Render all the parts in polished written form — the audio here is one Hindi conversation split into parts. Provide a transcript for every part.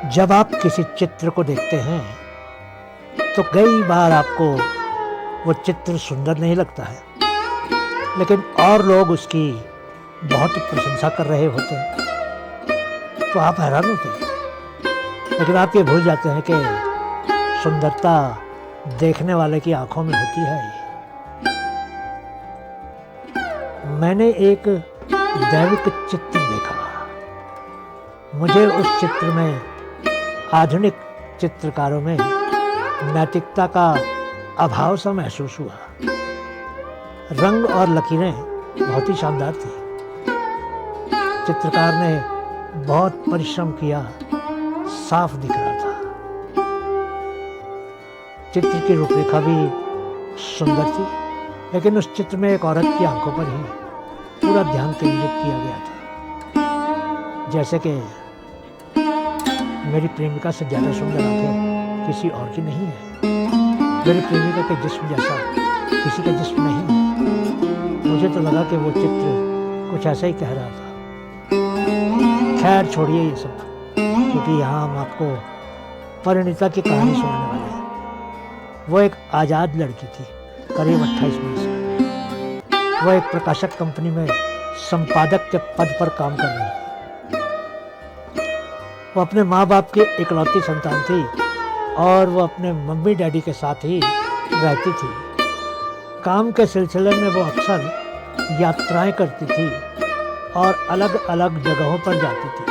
जब आप किसी चित्र को देखते हैं तो कई बार आपको वो चित्र सुंदर नहीं लगता है, लेकिन और लोग उसकी बहुत प्रशंसा कर रहे होते हैं तो आप हैरान होते हैं। लेकिन आप ये भूल जाते हैं कि सुंदरता देखने वाले की आंखों में होती है। मैंने एक दैविक चित्र देखा। मुझे उस चित्र में आधुनिक चित्रकारों में नैतिकता का अभाव सा महसूस हुआ। रंग और लकीरें बहुत ही शानदार थी। चित्रकार ने बहुत परिश्रम किया, साफ दिख रहा था। चित्र की रूपरेखा भी सुंदर थी, लेकिन उस चित्र में एक औरत की आंखों पर ही पूरा ध्यान केंद्रित किया गया था। जैसे कि मेरी प्रेमिका से ज़्यादा सुंदर आंखें किसी और की नहीं है। मेरी प्रेमिका के जिस्म जैसा किसी का जिस्म नहीं है। मुझे तो लगा कि वो चित्र कुछ ऐसा ही कह रहा था। खैर छोड़िए ये सब, क्योंकि यहाँ हम आपको परिणीता की कहानी सुनाने वाले हैं। वो एक आज़ाद लड़की थी, करीब 28 वर्ष की। वो एक प्रकाशक कंपनी में संपादक के पद पर काम कर रही थी। वो अपने माँ बाप की इकलौती संतान थी और वो अपने मम्मी डैडी के साथ ही रहती थी। काम के सिलसिले में वो अक्सर यात्राएं करती थी और अलग अलग जगहों पर जाती थी।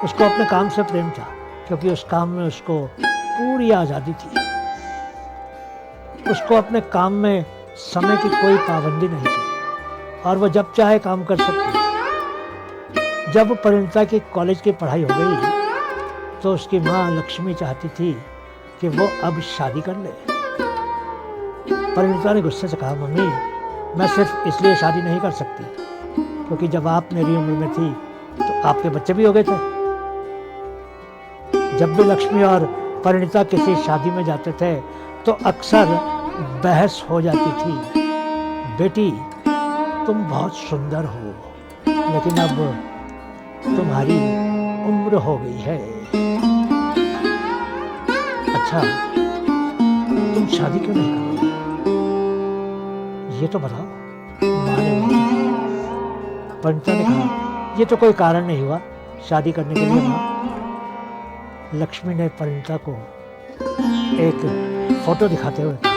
उसको अपने काम से प्रेम था, क्योंकि उस काम में उसको पूरी आज़ादी थी। उसको अपने काम में समय की कोई पाबंदी नहीं थी और वो जब चाहे काम कर सकती। जब परिणीता की कॉलेज की पढ़ाई हो गई तो उसकी माँ लक्ष्मी चाहती थी कि वो अब शादी कर ले। परिणीता ने गुस्से से कहा, मम्मी मैं सिर्फ इसलिए शादी नहीं कर सकती क्योंकि जब आप मेरी उम्र में थी तो आपके बच्चे भी हो गए थे। जब भी लक्ष्मी और परिणीता किसी शादी में जाते थे तो अक्सर बहस हो जाती थी। बेटी तुम बहुत सुंदर हो, लेकिन अब तुम्हारी उम्र हो गई है। अच्छा तुम शादी क्यों नहीं कर रही, ये तो बताओ। माँ ने बोला। परिणीता ने कहा, ये तो कोई कारण नहीं हुआ शादी करने के लिए माँ। लक्ष्मी ने परिणीता को एक फोटो दिखाते हुए कहा,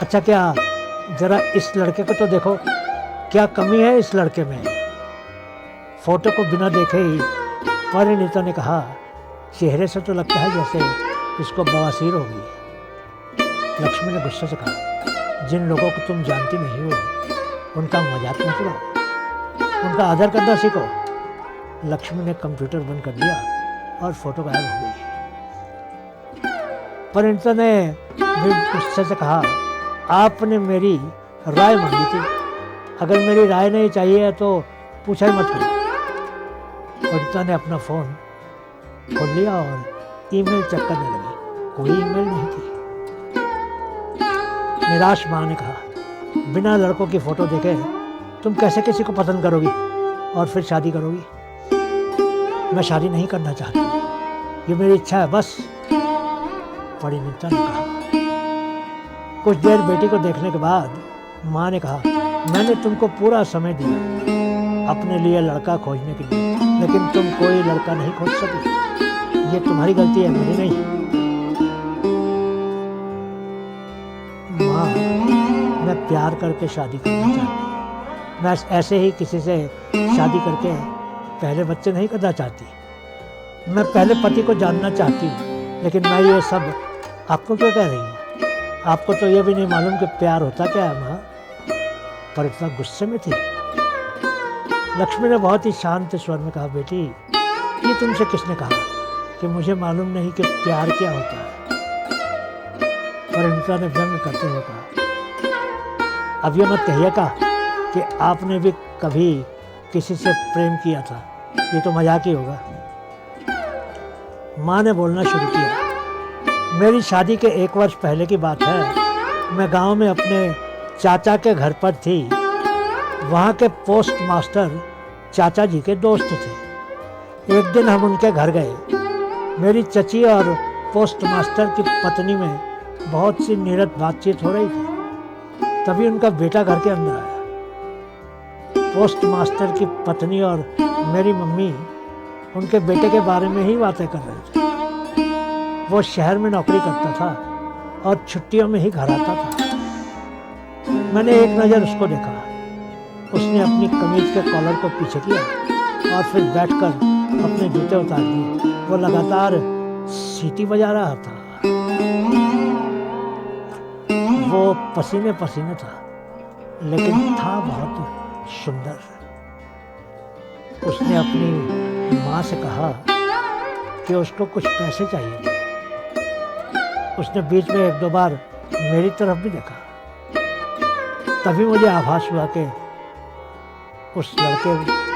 अच्छा क्या जरा इस लड़के को तो देखो, क्या कमी है इस लड़के में। फोटो को बिना देखे ही परिणीता ने कहा, चेहरे से तो लगता है जैसे इसको बवासीर हो गई है। लक्ष्मी ने गुस्से से कहा, जिन लोगों को तुम जानती नहीं हो उनका मजाक मत उड़ाओ, उनका आदर करना सीखो। लक्ष्मी ने कंप्यूटर बंद कर दिया और फोटो गायब हो गई। परिणीता ने भी गुस्से से कहा, आपने मेरी राय मांगी थी, अगर मेरी राय नहीं चाहिए तो पूछा ही मत करो। परिणीता ने अपना फ़ोन खोल लिया और ईमेल चेक करने लगी। कोई ईमेल नहीं थी। निराश माँ ने कहा, बिना लड़कों की फ़ोटो देखे तुम कैसे किसी को पसंद करोगी और फिर शादी करोगी। मैं शादी नहीं करना चाहती, ये मेरी इच्छा है बस। परिणीता ने कहा। कुछ देर बेटी को देखने के बाद माँ ने कहा, मैंने तुमको पूरा समय दिया अपने लिए लड़का खोजने के लिए, लेकिन तुम कोई लड़का नहीं खोज सकी। ये तुम्हारी गलती है, मेरी नहीं। माँ मैं प्यार करके शादी करना चाहती। मैं ऐसे ही किसी से शादी करके पहले बच्चे नहीं करना चाहती। मैं पहले पति को जानना चाहती हूँ, लेकिन मैं ये सब आपको क्यों कह रही हूँ। आपको तो ये भी नहीं मालूम कि प्यार होता क्या है माँ। परिणीता गुस्से में थी। लक्ष्मी ने बहुत ही शांत स्वर में कहा, बेटी ये तुमसे किसने कहा कि मुझे मालूम नहीं कि प्यार क्या होता है। परिणीता ने व्यंग करते हुए कहा, अब ये मत कहिएगा कि आपने भी कभी किसी से प्रेम किया था, ये तो मजाक ही होगा। माँ ने बोलना शुरू किया, मेरी शादी के 1 वर्ष पहले की बात है। मैं गांव में अपने चाचा के घर पर थी। वहाँ के पोस्ट मास्टर चाचा जी के दोस्त थे। एक दिन हम उनके घर गए मेरी चची और पोस्ट मास्टर की पत्नी में बहुत सी नीरस बातचीत हो रही थी। तभी उनका बेटा घर के अंदर आया। पोस्ट मास्टर की पत्नी और मेरी मम्मी उनके बेटे के बारे में ही बातें कर रहे थे। वो शहर में नौकरी करता था और छुट्टियों में ही घर आता था। मैंने एक नज़र उसको देखा। उसने अपनी कमीज के कॉलर को पीछे किया और फिर बैठकर अपने जूते उतार दिए। वो लगातार सीटी बजा रहा था। वो पसीने पसीने था, लेकिन था बहुत सुंदर। उसने अपनी माँ से कहा कि उसको कुछ पैसे चाहिए। उसने बीच में एक दो बार मेरी तरफ भी देखा। तभी मुझे आभास हुआ कि उस लड़के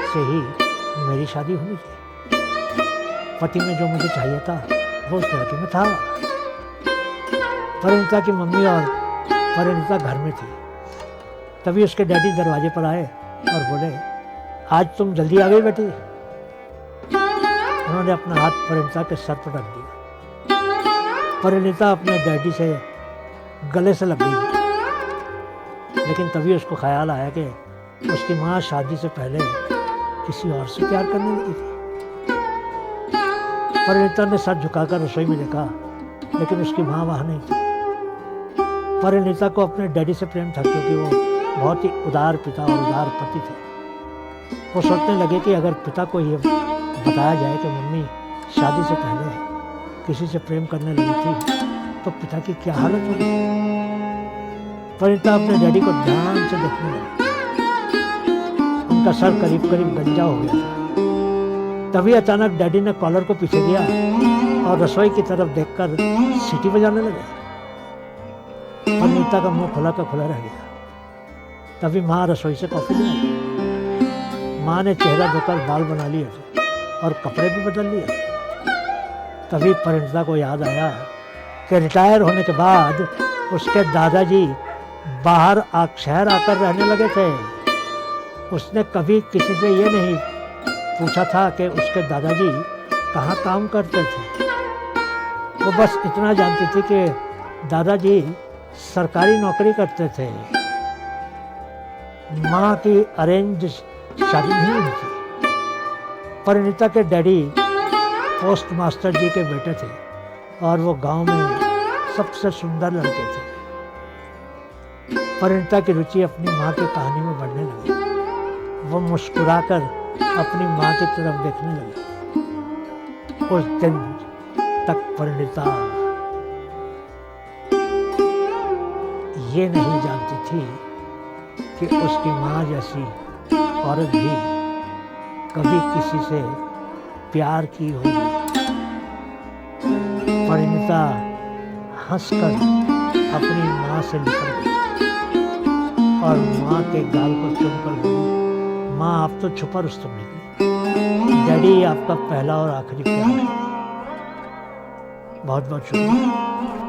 से ही मेरी शादी होनी थी। पति में जो मुझे चाहिए था वो उस लड़के में था। परिणीता की मम्मी और परिणीता घर में थी। तभी उसके डैडी दरवाजे पर आए और बोले, आज तुम जल्दी आ गई बेटी। उन्होंने अपना हाथ परिणीता के सर पर रख दिया। परिणीता अपने डैडी से गले से लग गई। लेकिन तभी उसको ख्याल आया कि उसकी माँ शादी से पहले किसी और से प्यार करने लगी थी। परिणीता ने सर झुकाकर रसोई में देखा, लेकिन उसकी माँ वहाँ नहीं थी। परिणीता को अपने डैडी से प्रेम था, क्योंकि वो बहुत ही उदार पिता और उदार पति थे। वो सोचने लगे कि अगर पिता को ये बताया जाए कि मम्मी शादी से पहले किसी से प्रेम करने लगी थी, तो पिता की क्या हालत होगी। परिणीता अपने डैडी को ध्यान से देखने लगी। उनका सर करीब करीब गंजा हो गया था। तभी अचानक डैडी ने कॉलर को पीछे किया और रसोई की तरफ देखकर सीटी बजाने लगे। परिणीता का मुंह खुला का खुला रह गया। तभी माँ रसोई से कॉफी ले आई। माँ ने चेहरा धोकर बाल बना लिए थे और कपड़े भी बदल लिए थे। तभी परिणीता को याद आया कि रिटायर होने के बाद उसके दादाजी बाहर शहर आकर रहने लगे थे। उसने कभी किसी से ये नहीं पूछा था कि उसके दादाजी कहाँ काम करते थे। वो बस इतना जानती थी कि दादाजी सरकारी नौकरी करते थे। माँ की अरेंज शादी नहीं हुई थी। परिणीता के डैडी पोस्ट मास्टर जी के बेटे थे और वो गांव में सबसे सुंदर लड़के थे। परिणीता की रुचि अपनी माँ की कहानी में बढ़ने लगी। वो मुस्कुराकर अपनी माँ की तरफ देखने लगी। उस दिन तक परिणीता ये नहीं जानती थी कि उसकी माँ जैसी औरत भी कभी किसी से प्यार की होगी। परिणीता हंसकर अपनी माँ से निकल गई और माँ के गाल को चूमकर बोली, माँ आप तो छुपा रुस्तम निकली। डैडी आपका पहला और आखिरी प्यार है। बहुत बहुत शुक्रिया।